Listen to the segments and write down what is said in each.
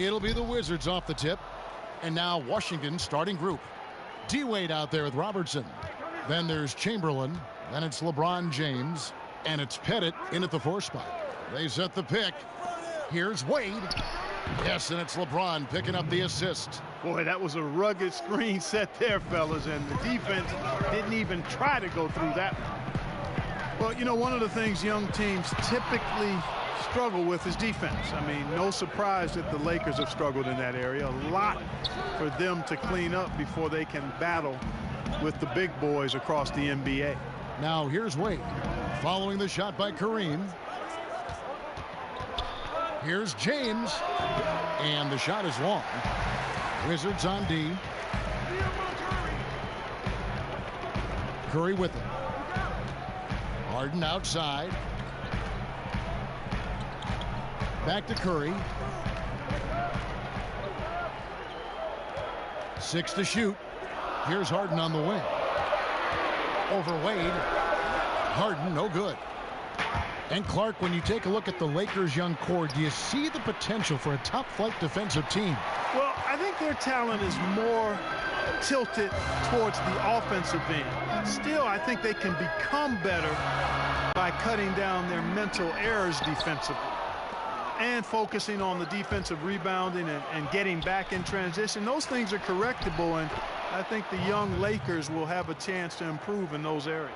It'll be the Wizards off the tip. And now Washington starting group. D-Wade out there with Robertson. Then there's Chamberlain. Then it's LeBron James. And it's Pettit in at the 4 spot. They set the pick. Here's Wade. Yes, and it's LeBron picking up the assist. Boy, that was a rugged screen set there, fellas, and the defense didn't even try to go through that one. Well, you know, one of the things young teams typically struggle with is defense. I mean, no surprise that the Lakers have struggled in that area. A lot for them to clean up before they can battle with the big boys across the NBA. Now here's Wade. Following the shot by Kareem. Here's James. And the shot is long. Wizards on D. Curry with it. Harden outside. Back to Curry. 6 to shoot. Here's Harden on the wing. Over Wade. Harden, no good. And Clark, when you take a look at the Lakers' young core, do you see the potential for a top-flight defensive team? Well, I think their talent is more tilted towards the offensive end. Still, I think they can become better by cutting down their mental errors defensively and focusing on the defensive rebounding and getting back in transition. Those things are correctable, and I think the young Lakers will have a chance to improve in those areas.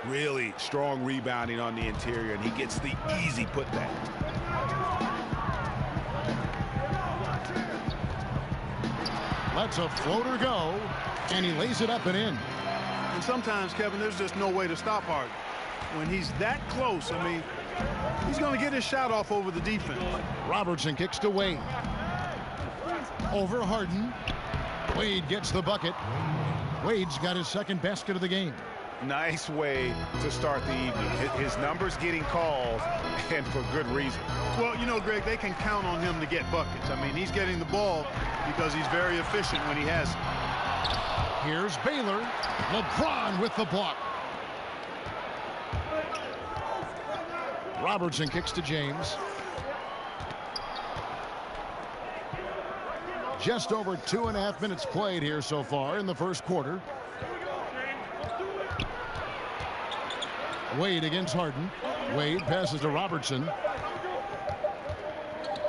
Really strong rebounding on the interior, and he gets the easy putback. Lets a floater go, and he lays it up and in. And sometimes, Kevin, there's just no way to stop Harden. When he's that close, I mean, he's going to get his shot off over the defense. Robertson kicks to Wade. Over Harden. Wade gets the bucket. Wade's got his second basket of the game. Nice way to start the evening. His numbers getting called, and for good reason. Well, you know, Greg, they can count on him to get buckets. I mean, he's getting the ball because he's very efficient when he has it. Here's Baylor. LeBron with the block. Robertson kicks to James. Just over 2.5 minutes played here so far in the first quarter. Wade against Harden. Wade passes to Robertson.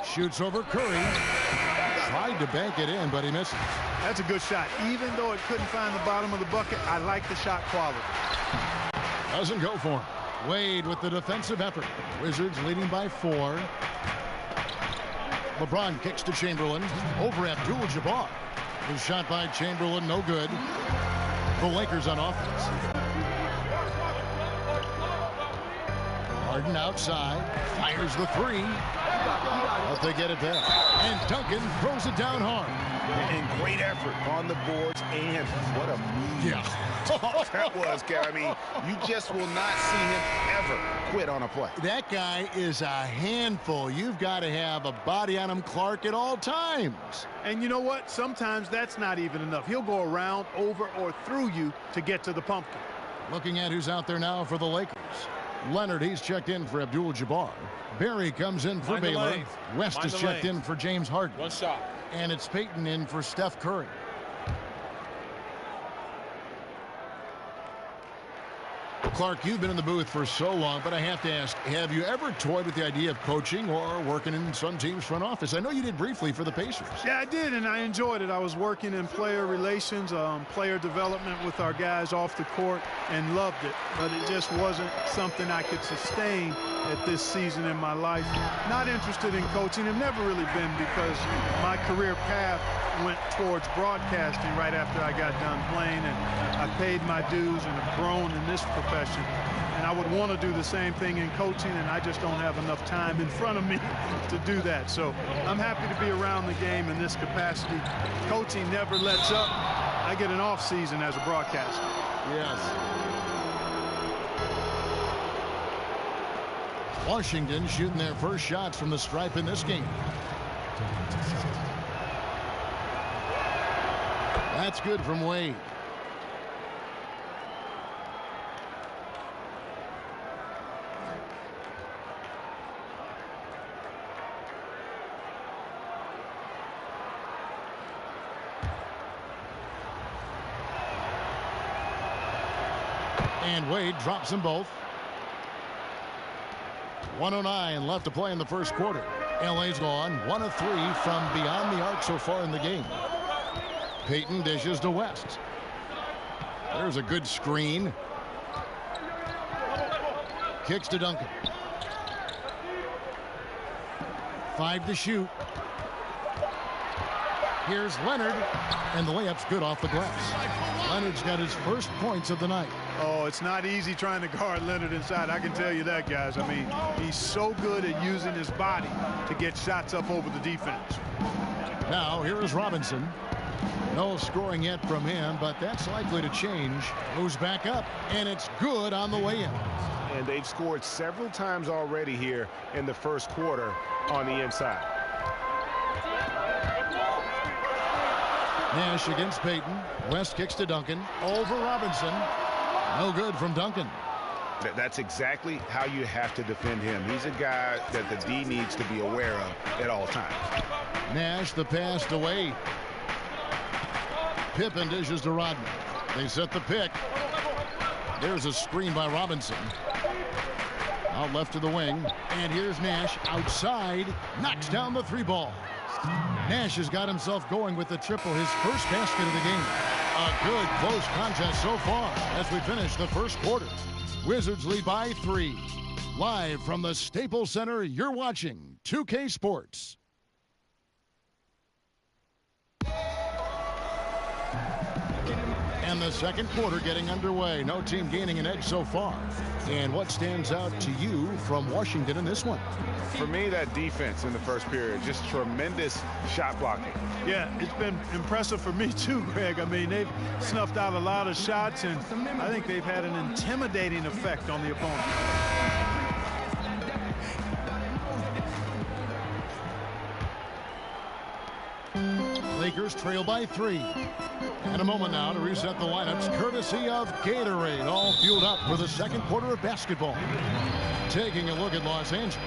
Shoots over Curry. Tried to bank it in, but he misses. That's a good shot. Even though it couldn't find the bottom of the bucket, I like the shot quality. Doesn't go for him. Wade with the defensive effort. Wizards leading by 4. LeBron kicks to Chamberlain. Over Abdul-Jabbar. The shot by Chamberlain, no good. The Lakers on offense. Harden outside, fires the 3. But they get it back. And Duncan throws it down hard. And great effort on the boards, and what a move. Yeah. That was, Gary. I mean, you just will not see him ever quit on a play. That guy is a handful. You've got to have a body on him, Clark, at all times. And you know what? Sometimes that's not even enough. He'll go around, over, or through you to get to the pumpkin. Looking at who's out there now for the Lakers. Leonard, he's checked in for Abdul-Jabbar. Barry comes in for Baylor. West is checked in for James Harden. One shot. And it's Peyton in for Steph Curry. Clark, you've been in the booth for so long, but I have to ask, have you ever toyed with the idea of coaching or working in some team's front office? I know you did briefly for the Pacers. Yeah, I did, and I enjoyed it. I was working in player relations, player development with our guys off the court, and loved it. But it just wasn't something I could sustain at this season in my life. Not interested in coaching. I've never really been, because my career path went towards broadcasting right after I got done playing, and I paid my dues and have grown in this profession. And I would want to do the same thing in coaching, and I just don't have enough time in front of me to do that. So I'm happy to be around the game in this capacity. Coaching never lets up. I get an off season as a broadcaster. Yes. Washington shooting their first shots from the stripe in this game. That's good from Wade. And Wade drops them both. 1:09 left to play in the first quarter. LA's gone 1 of 3 from beyond the arc so far in the game. Payton dishes to West. There's a good screen. Kicks to Duncan. 5 to shoot. Here's Leonard, and the layup's good off the glass. Leonard's got his first points of the night. Oh, it's not easy trying to guard Leonard inside. I can tell you that, guys. I mean, he's so good at using his body to get shots up over the defense. Now, here is Robinson. No scoring yet from him, but that's likely to change. Moves back up, and it's good on the way in. And they've scored several times already here in the first quarter on the inside. Nash against Payton. West kicks to Duncan. Over Robinson. No good from Duncan. That's exactly how you have to defend him. He's a guy that the D needs to be aware of at all times. Nash the pass to Wade. Pippen dishes to Rodman. They set the pick. There's a screen by Robinson. Out left to the wing. And here's Nash outside. Knocks down the 3 ball. Nash has got himself going with the triple, his first basket of the game. A good close contest so far as we finish the first quarter. Wizards lead by 3. Live from the Staples Center, you're watching 2K Sports. And the second quarter getting underway. No team gaining an edge so far. And what stands out to you from Washington in this one? For me, that defense in the first period, just tremendous shot blocking. Yeah, it's been impressive for me too, Greg. I mean, they've snuffed out a lot of shots, and I think they've had an intimidating effect on the opponent. Lakers trail by 3. And a moment now to reset the lineups courtesy of Gatorade, all fueled up for the second quarter of basketball. Taking a look at Los Angeles.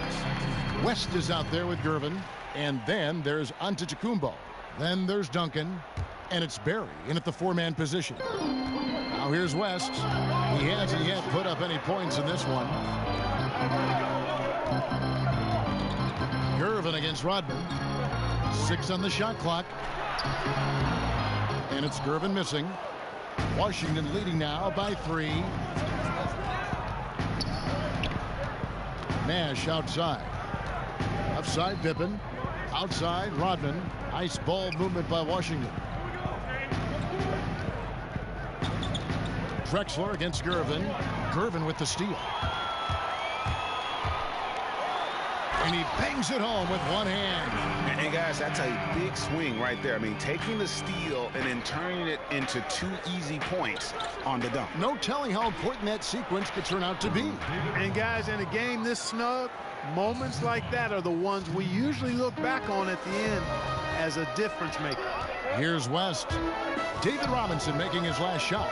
West is out there with Gervin, and then there's Antetokounmpo. Then there's Duncan, and it's Barry in at the 4-man position. Now here's West. He hasn't yet put up any points in this one. Gervin against Rodman. 6 on the shot clock. And it's Gervin missing. Washington leading now by 3. Nash outside. Outside Pippen. Outside Rodman. Nice ball movement by Washington. Drexler against Gervin. Gervin with the steal. And he bangs it home with one hand. And guys, that's a big swing right there. I mean, taking the steal and then turning it into 2 easy points on the dunk. No telling how important that sequence could turn out to be. And guys, in a game this snug, moments like that are the ones we usually look back on at the end as a difference maker. Here's West. David Robinson making his last shot.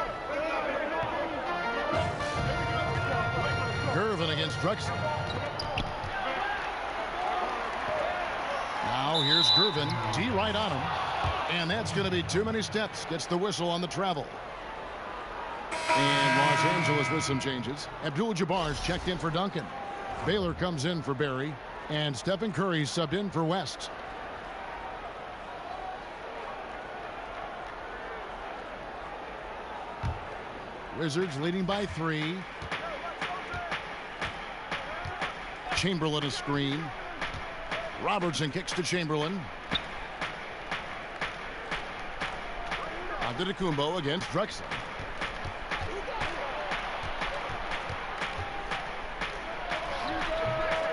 Gervin against Drexler. Now here's Gervin. D right on him. And that's going to be too many steps. Gets the whistle on the travel. And Los Angeles with some changes. Abdul-Jabbar's checked in for Duncan. Baylor comes in for Barry. And Stephen Curry subbed in for West. Wizards leading by 3. Chamberlain a screen. Robertson kicks to Chamberlain. Antetokounmpo against Drexler.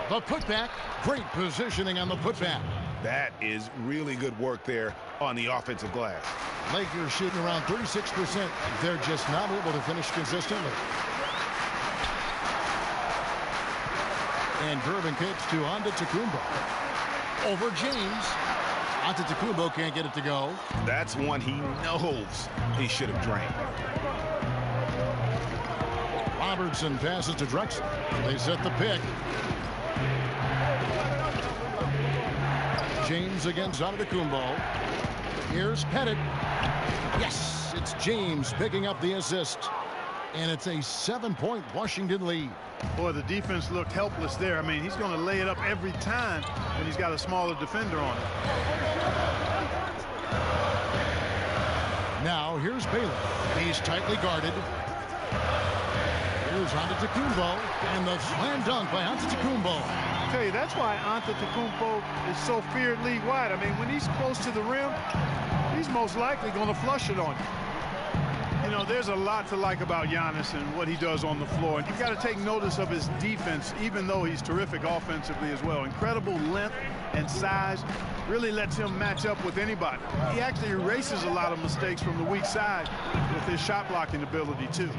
The putback. Great positioning on the putback. That is really good work there on the offensive glass. Lakers shooting around 36%. They're just not able to finish consistently. And Gervin kicks to Antetokounmpo. Over James. Antetokounmpo can't get it to go. That's one he knows he should have drained. Robertson passes to Drexler. They set the pick. James against Antetokounmpo. Here's Pettit. Yes, it's James picking up the assist. And it's a 7-point Washington lead. Boy, the defense looked helpless there. I mean, he's going to lay it up every time when he's got a smaller defender on it. Now here's Baylor. He's tightly guarded. Here's Antetokounmpo, and the slam dunk by Antetokounmpo. I tell you, that's why Antetokounmpo is so feared league-wide. I mean, when he's close to the rim, he's most likely going to flush it on you. You know, there's a lot to like about Giannis and what he does on the floor. And you've got to take notice of his defense, even though he's terrific offensively as well. Incredible length and size. Really lets him match up with anybody. He actually erases a lot of mistakes from the weak side with his shot blocking ability, too.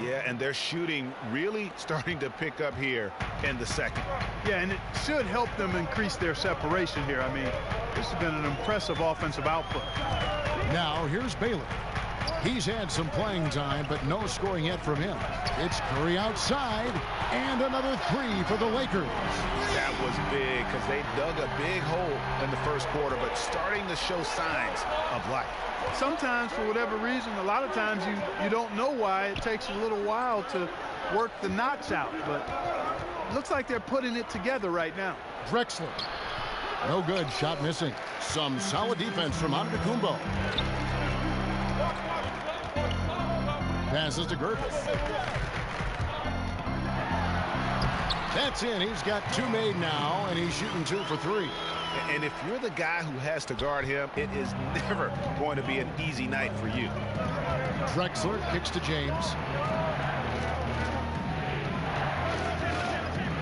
Yeah, and their shooting really starting to pick up here in the second. Yeah, and it should help them increase their separation here. I mean, this has been an impressive offensive output. Now here's Baylor. He's had some playing time, but no scoring yet from him. It's Curry outside, and another three for the Lakers. That was big because they dug a big hole in the first quarter, but starting to show signs of life. Sometimes, for whatever reason, a lot of times you don't know why. It takes a little while to work the knots out, but it looks like they're putting it together right now. Drexler. No good. Shot missing. Some solid defense from Antetokounmpo. Passes to Gervin. That's in. He's got two made now, and he's shooting 2 for 3. And if you're the guy who has to guard him, it is never going to be an easy night for you. Drexler kicks to James.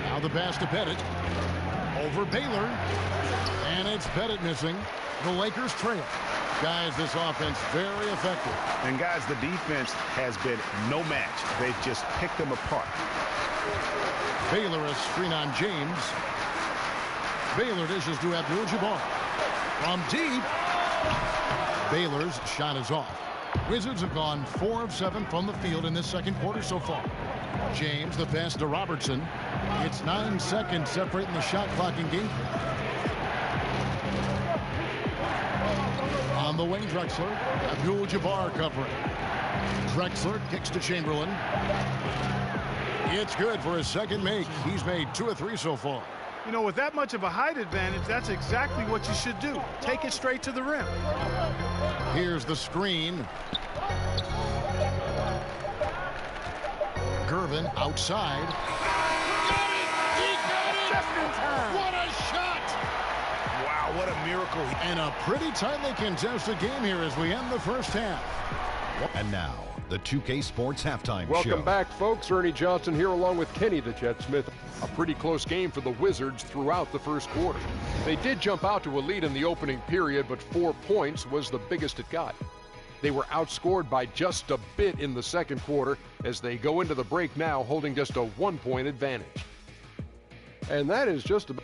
Now the pass to Pettit. Over Baylor. And it's Pettit missing. The Lakers trail. Guys, this offense very effective. And guys, the defense has been no match. They've just picked them apart. Baylor a screen on James. Baylor dishes to Abdul-Jabbar. From deep. Baylor's shot is off. Wizards have gone 4 of 7 from the field in this second quarter so far. James, the pass to Robertson. It's 9 seconds separating the shot clock in game. On the wing, Drexler. Abdul-Jabbar covering. Drexler kicks to Chamberlain. It's good for his second make. He's made 2 of 3 so far. You know, with that much of a height advantage, that's exactly what you should do. Take it straight to the rim. Here's the screen. Gervin outside. Got it! He got it! Just in time. What a shot! Wow, what a miracle. And a pretty tightly contested game here as we end the first half. And now, the 2K Sports Halftime Show. Welcome back, folks. Ernie Johnson here along with Kenny the Jet Smith. A pretty close game for the Wizards throughout the first quarter. They did jump out to a lead in the opening period, but 4 points was the biggest it got. They were outscored by just a bit in the second quarter as they go into the break now holding just a 1-point advantage. And that is just about...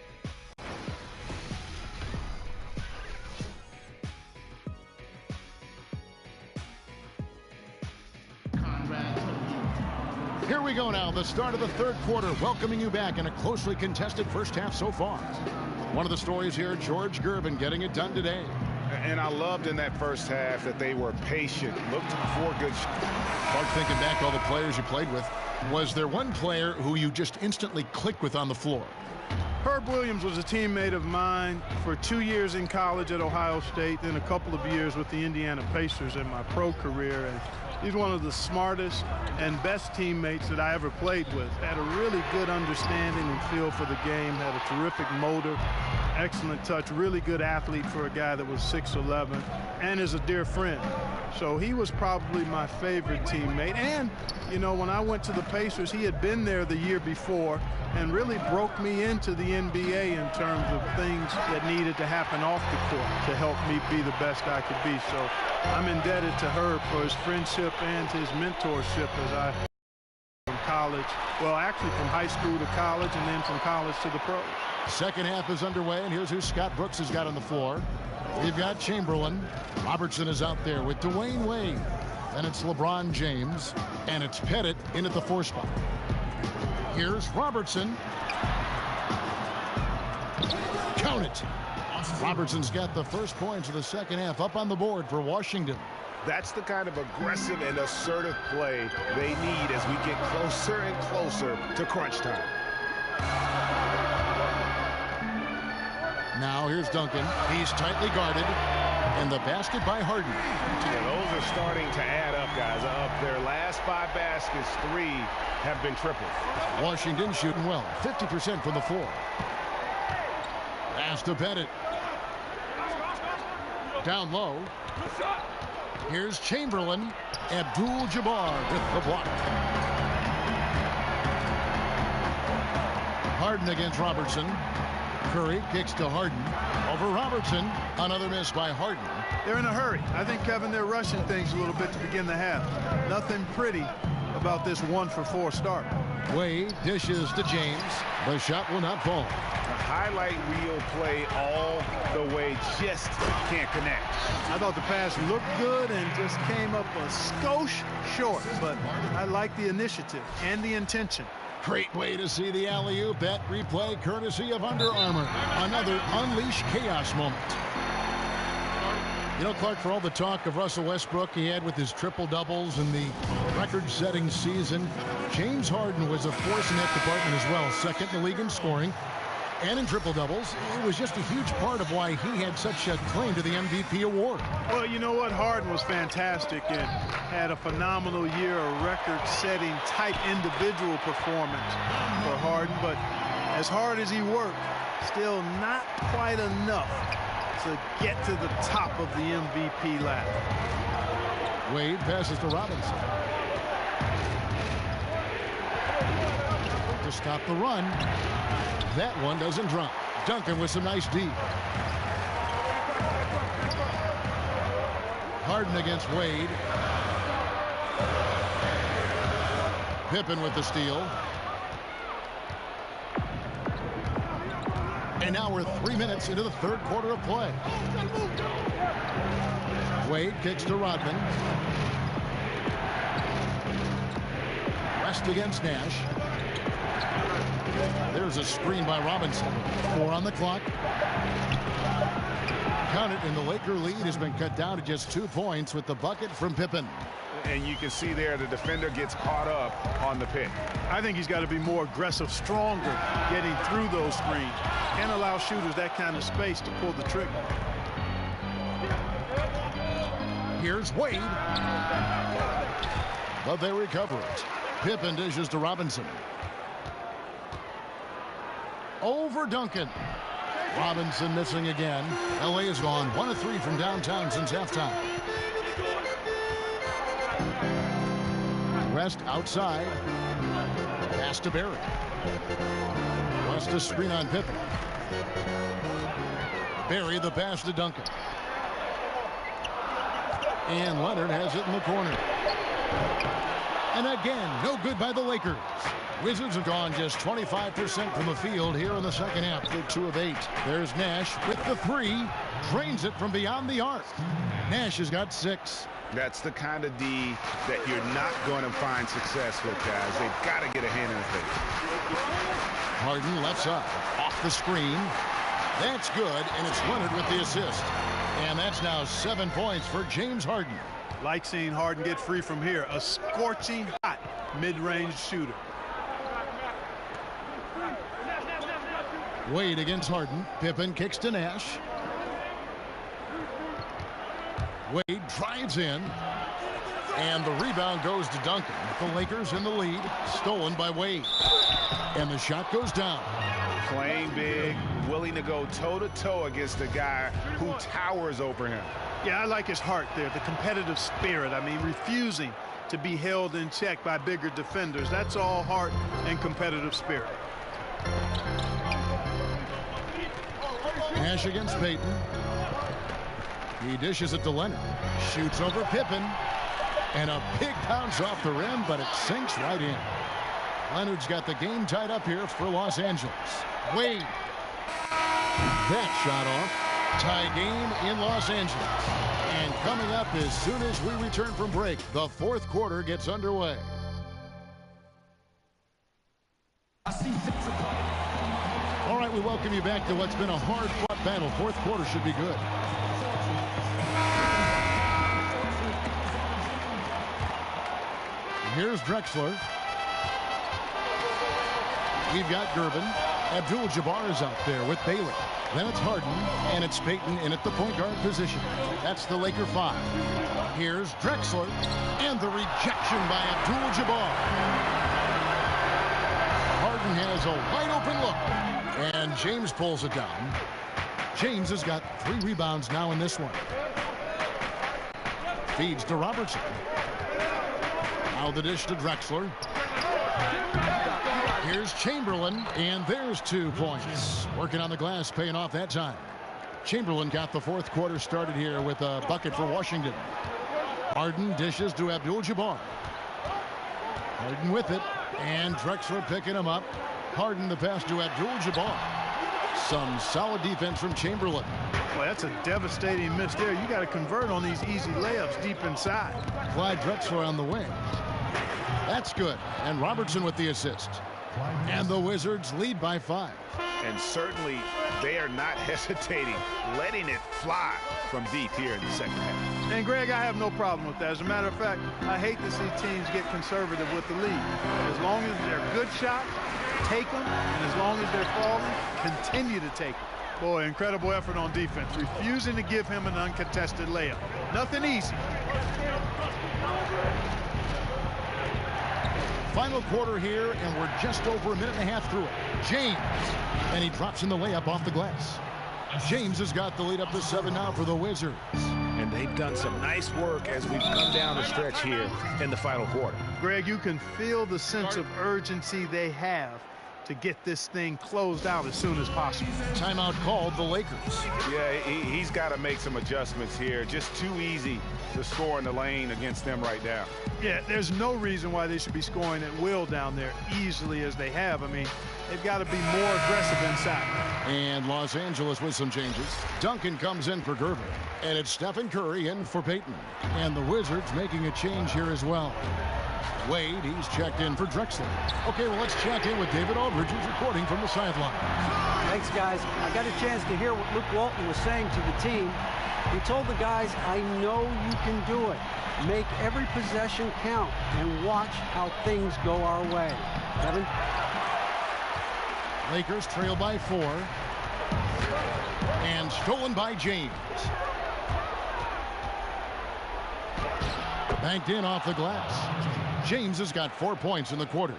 Here we go now, the start of the third quarter, welcoming you back in a closely contested first half so far. One of the stories here, George Gervin getting it done today. And I loved in that first half that they were patient, looked for good. Mark, thinking back all the players you played with, was there one player who you just instantly clicked with on the floor? Herb Williams was a teammate of mine for 2 years in college at Ohio State, then a couple of years with the Indiana Pacers in my pro career. And he's one of the smartest and best teammates that I ever played with. Had a really good understanding and feel for the game, had a terrific motor, excellent touch, really good athlete for a guy that was 6'11", and is a dear friend. So he was probably my favorite teammate. And, you know, when I went to the Pacers, he had been there the year before and really broke me into the NBA in terms of things that needed to happen off the court to help me be the best I could be. So I'm indebted to Herb for his friendship and his mentorship as I from college, well, actually from high school to college and then from college to the pros. Second half is underway, and here's who Scott Brooks has got on the floor. We've got Chamberlain. Robertson is out there with Dwayne Wade. Then it's LeBron James, and it's Pettit in at the 4 spot. Here's Robertson. Count it. Robertson's got the first points of the second half up on the board for Washington. That's the kind of aggressive and assertive play they need as we get closer and closer to crunch time. Now here's Duncan. He's tightly guarded. And the basket by Harden. Yeah, those are starting to add up, guys. Of their last 5 baskets, 3 have been triples. Washington shooting well. 50% from the floor. Pass to Pettit. Down low. Here's Chamberlain. Abdul-Jabbar with the block. Harden against Robertson. Curry kicks to Harden. Over Robertson. Another miss by Harden. They're in a hurry. I think, Kevin, they're rushing things a little bit to begin the half. Nothing pretty about this 1-for-4 start. Wade dishes to James. The shot will not fall. A highlight reel play all the way, just can't connect. I thought the pass looked good and just came up a skosh short, but I like the initiative and the intention. Great way to see the alley-oop. That replay courtesy of Under Armour. Another unleash chaos moment. You know, Clark, for all the talk of Russell Westbrook he had with his triple-doubles in the record-setting season, James Harden was a force in that department as well. Second in the league in scoring and in triple-doubles. It was just a huge part of why he had such a claim to the MVP award. Well, you know what? Harden was fantastic and had a phenomenal year, a record-setting type individual performance for Harden. But as hard as he worked, still not quite enough to get to the top of the MVP ladder. Wade passes to Robinson. To stop the run. That one doesn't drop. Duncan with some nice D. Harden against Wade. Pippen with the steal. And now we're 3 minutes into the third quarter of play. Wade kicks to Rodman. West against Nash. There's a screen by Robinson. 4 on the clock. Count it, and the Laker lead has been cut down to just 2 points with the bucket from Pippen. And you can see there the defender gets caught up on the pick. I think he's got to be more aggressive, stronger, getting through those screens. Can't allow shooters that kind of space to pull the trigger. Here's Wade. But they recover it. Pippen dishes to Robinson. Over Duncan. Robinson missing again. LA is gone 1 of 3 from downtown since halftime. West outside. Pass to Barry. West a screen on Pippen. Barry the pass to Duncan. And Leonard has it in the corner. And again, no good by the Lakers. Wizards have gone just 25% from the field here in the second half. They're 2 of 8. There's Nash with the 3. Drains it from beyond the arc. Nash has got 6. That's the kind of D that you're not going to find success with, guys. They've got to get a hand in the face. Harden left side. Off the screen. That's good, and it's Leonard with the assist. And that's now 7 points for James Harden. Like seeing Harden get free from here. A scorching hot mid-range shooter. Wade against Harden. Pippen kicks to Nash. Wade drives in. And the rebound goes to Duncan. The Lakers in the lead. Stolen by Wade. And the shot goes down. Playing big, willing to go toe-to-toe against a guy who towers over him. Yeah, I like his heart there, the competitive spirit. I mean, refusing to be held in check by bigger defenders. That's all heart and competitive spirit. Nash against Payton. He dishes it to Leonard. Shoots over Pippen. And a big bounce off the rim, but it sinks right in. Leonard's got the game tied up here for Los Angeles. Wade. That shot off. Tie game in Los Angeles. And coming up as soon as we return from break, the fourth quarter gets underway. All right, right, we welcome you back to what's been a hard-fought battle. Fourth quarter should be good. Here's Drexler. We've got Gervin. Abdul-Jabbar is out there with Bailey. Then it's Harden, and it's Payton in at the point guard position. That's the Laker 5. Here's Drexler, and the rejection by Abdul-Jabbar. Harden has a wide-open look, and James pulls it down. James has got 3 rebounds now in this one. Feeds to Robertson. Now the dish to Drexler. Here's Chamberlain, and there's 2 points. Working on the glass, paying off that time. Chamberlain got the fourth quarter started here with a bucket for Washington. Harden dishes to Abdul-Jabbar. Harden with it, and Drexler picking him up. Harden the pass to Abdul-Jabbar. Some solid defense from Chamberlain. Well, that's a devastating miss there. You got to convert on these easy layups deep inside. Clyde Drexler on the wing. That's good, and Robertson with the assist. And the Wizards lead by 5. And certainly they are not hesitating, letting it fly from deep here in the second half. And Greg, I have no problem with that. As a matter of fact, I hate to see teams get conservative with the lead. As long as they're good shots, take them, and as long as they're falling, continue to take them. Boy, incredible effort on defense, refusing to give him an uncontested layup. Nothing easy. Final quarter here, and we're just over a minute and a half through it. James, and he drops in the layup off the glass. James has got the lead up to 7 now for the Wizards. And they've done some nice work as we've come down the stretch here in the final quarter. Greg, you can feel the sense of urgency they have to get this thing closed out as soon as possible. Timeout called the Lakers. Yeah, he's got to make some adjustments here. Just too easy to score in the lane against them right now. Yeah, there's no reason why they should be scoring at will down there easily as they have. I mean, they've got to be more aggressive inside. And Los Angeles with some changes. Duncan comes in for Gervin. And it's Stephen Curry in for Payton. And the Wizards making a change here as well. Wade, he's checked in for Drexler. Okay, well, let's check in with David Aldridge, who's reporting from the sideline. Thanks, guys. I got a chance to hear what Luke Walton was saying to the team. He told the guys, I know you can do it. Make every possession count and watch how things go our way. Kevin? Lakers trail by 4. And stolen by James. Banked in off the glass. James has got 4 points in the quarter.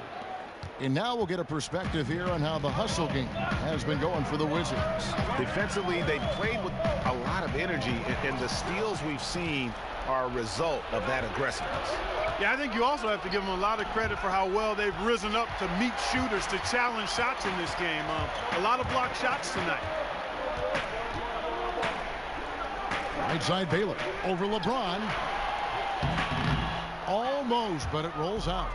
And now we'll get a perspective here on how the hustle game has been going for the Wizards. Defensively, they played with a lot of energy, and the steals we've seen are a result of that aggressiveness. Yeah, I think you also have to give them a lot of credit for how well they've risen up to meet shooters, to challenge shots in this game. A lot of blocked shots tonight. Right side Baylor over LeBron. Almost, but it rolls out.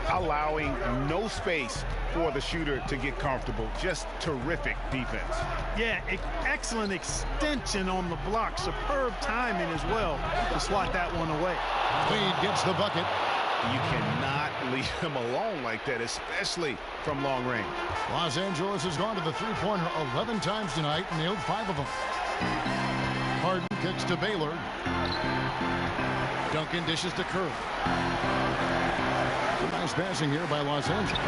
Allowing no space for the shooter to get comfortable. Just terrific defense. Yeah, excellent extension on the block. Superb timing as well to swat that one away. Wade gets the bucket. You cannot leave him alone like that, especially from long range. Los Angeles has gone to the three-pointer 11 times tonight, nailed 5 of them. Harden kicks to Baylor. Duncan dishes to Curry. Nice passing here by Los Angeles.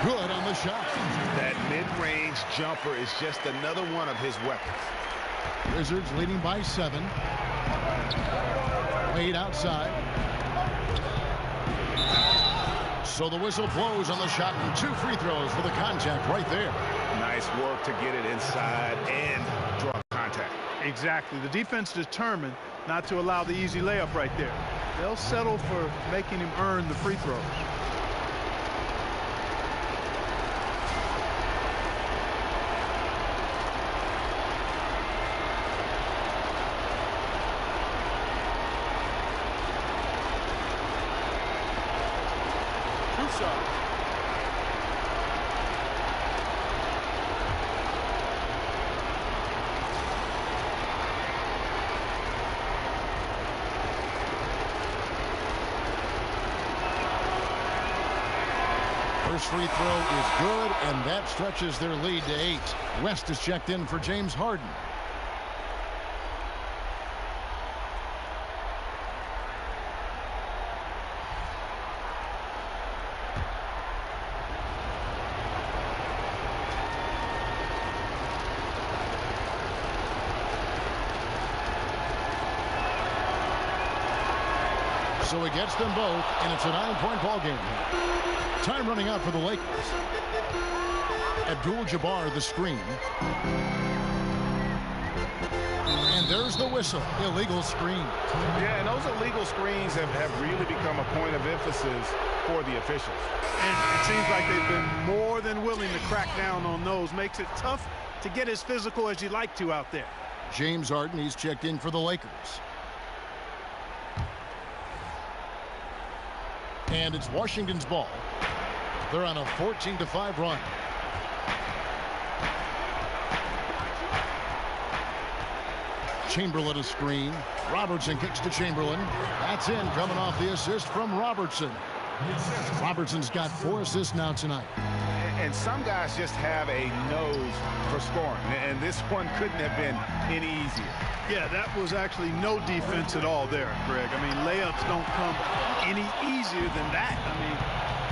Good on the shot. That mid-range jumper is just another one of his weapons. Wizards leading by 7. Wade outside. So the whistle blows on the shot, and 2 free throws for the contact right there. Nice work to get it inside and draw contact. Exactly. The defense determined not to allow the easy layup right there. They'll settle for making him earn the free throws. First free throw is good, and that stretches their lead to 8. West is checked in for James Harden. So he gets them both, and it's a 9-point ball game. Time running out for the Lakers. Abdul-Jabbar the screen. And there's the whistle. Illegal screen. Yeah, and those illegal screens have really become a point of emphasis for the officials. And it seems like they've been more than willing to crack down on those. Makes it tough to get as physical as you'd like to out there. James Harden, he's checked in for the Lakers. And it's Washington's ball. They're on a 14-5 run. Chamberlain a screen. Robertson kicks to Chamberlain. That's in, coming off the assist from Robertson. Robertson's got 4 assists now tonight. And some guys just have a nose for scoring, and this one couldn't have been any easier. Yeah, that was actually no defense at all there, Greg. I mean, layups don't come any easier than that. I mean,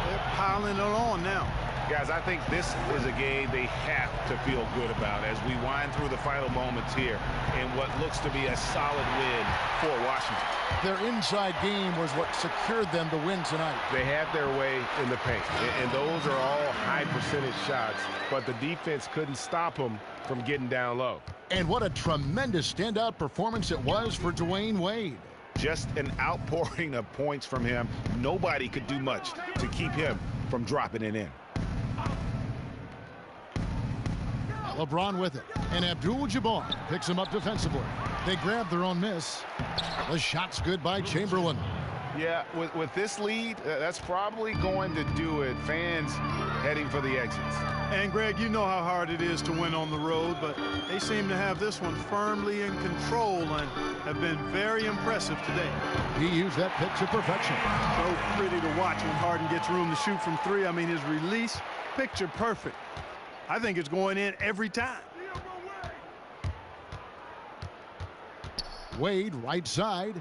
they're piling it on now. Guys, I think this is a game they have to feel good about as we wind through the final moments here in what looks to be a solid win for Washington. Their inside game was what secured them to win tonight. They had their way in the paint, and those are all high percentage shots, but the defense couldn't stop them from getting down low. And what a tremendous standout performance it was for Dwayne Wade. Just an outpouring of points from him. Nobody could do much to keep him from dropping it in. LeBron with it, and Abdul-Jabbar picks him up defensively. They grab their own miss. The shot's good by Chamberlain. Yeah, with this lead, that's probably going to do it. Fans heading for the exits. And, Greg, you know how hard it is to win on the road, but they seem to have this one firmly in control and have been very impressive today. He used that pick to perfection. So pretty to watch when Harden gets room to shoot from 3. I mean, his release, picture perfect. I think it's going in every time. Wade, right side.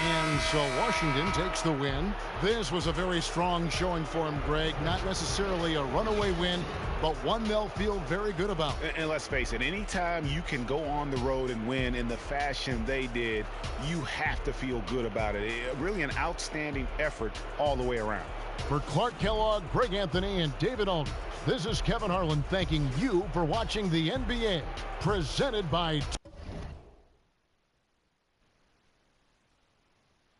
And so Washington takes the win. This was a very strong showing for him, Greg. Not necessarily a runaway win, but one they'll feel very good about. And let's face it, anytime you can go on the road and win in the fashion they did, you have to feel good about it. Really an outstanding effort all the way around. For Clark Kellogg, Greg Anthony, and David Aldridge, this is Kevin Harlan thanking you for watching the NBA, presented by